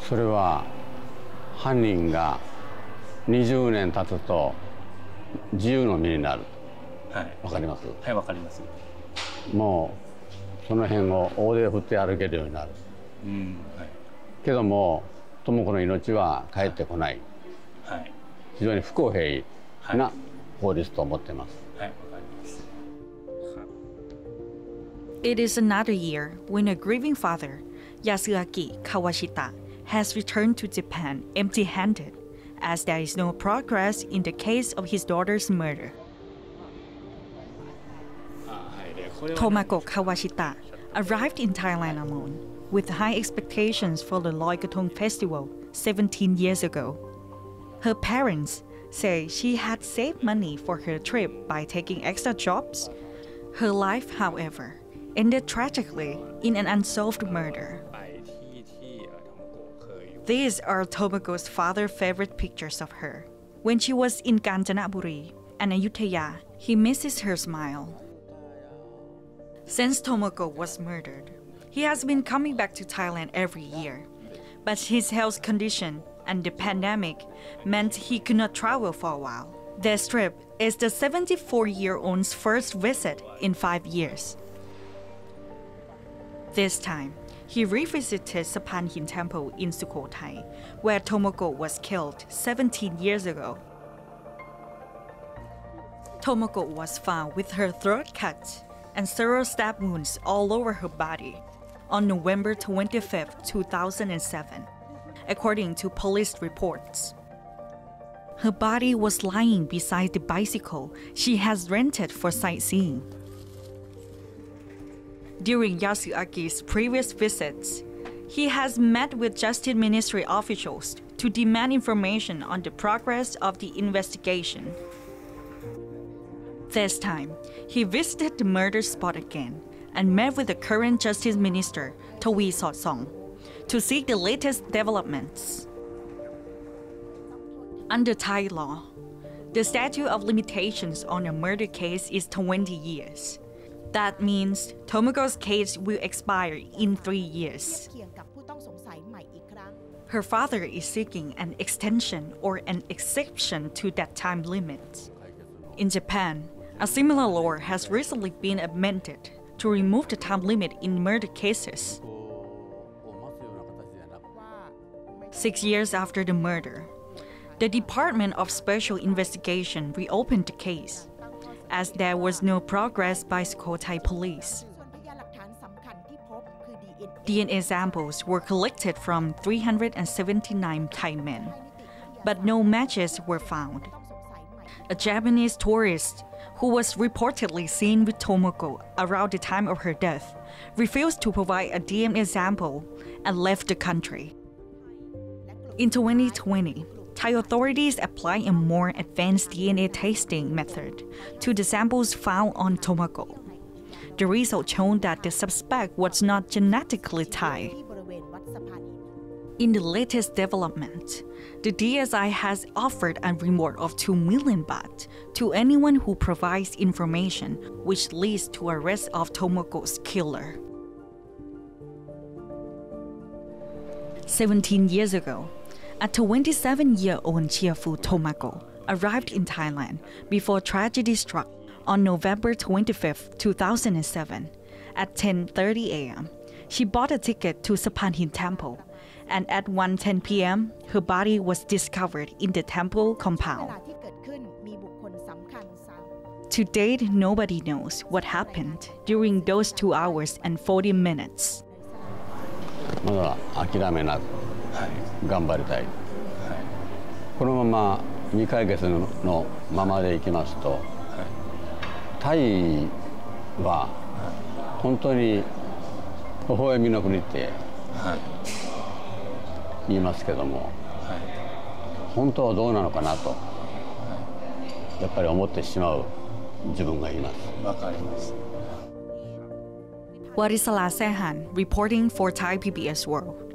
それは犯人が20年経つと自由の身になる。はい。わかります？はい、わかります。もうその辺を大手を振って歩けるようになる。はい。けども智子の命は帰ってこない。はい。非常に不公平な法律と思っています。はい、わかります。It is another year when a grieving father, Yasuaki Kawashita, has returned to Japan empty-handed, as there is no progress in the case of his daughter's murder. Tomoko Kawashita arrived in Thailand alone, with high expectations for the Loi Krathong festival 17 years ago. Her parents say she had saved money for her trip by taking extra jobs. Her life, however, ended tragically in an unsolved murder. These are Tomoko's father's favorite pictures of her. When she was in Kanchanaburi and Ayutthaya, he misses her smile. Since Tomoko was murdered, he has been coming back to Thailand every year. But his health condition and the pandemic meant he could not travel for a while. This trip is the 74-year-old's first visit in 5 years. This time, he revisited Sapan Hin Temple in Sukhothai, where Tomoko was killed 17 years ago. Tomoko was found with her throat cut and several stab wounds all over her body on November 25, 2007, according to police reports. Her body was lying beside the bicycle she has rented for sightseeing. During Yasuaki's previous visits, he has met with Justice Ministry officials to demand information on the progress of the investigation. This time, he visited the murder spot again and met with the current Justice Minister, Tawi Sotsong, to seek the latest developments. Under Thai law, the statute of limitations on a murder case is 20 years. That means Tomoko's case will expire in 3 years. Her father is seeking an extension or an exception to that time limit. In Japan, a similar law has recently been amended to remove the time limit in murder cases. 6 years after the murder, the Department of Special Investigation reopened the case, as there was no progress by Sukhothai police. DNA samples were collected from 379 Thai men, but no matches were found. A Japanese tourist who was reportedly seen with Tomoko around the time of her death refused to provide a DNA sample and left the country. In 2020, Thai authorities applied a more advanced DNA testing method to the samples found on Tomoko. The result showed that the suspect was not genetically Thai. In the latest development, the DSI has offered a reward of 2 million baht to anyone who provides information which leads to arrest of Tomoko's killer. 17 years ago, a 27-year-old cheerful Tomoko arrived in Thailand before tragedy struck on November 25, 2007. At 10:30 a.m., she bought a ticket to Sapan Hin Temple, and at 1:10 p.m., her body was discovered in the temple compound. To date, nobody knows what happened during those 2 hours and 40 minutes. まだ諦めなく頑張りたい。このまま未解決のままでいきますと、タイは本当に微笑みの国って言いますけども、本当はどうなのかなとやっぱり思ってしまう自分がいます。わかります。Warisala Sehan reporting for Thai PBS World.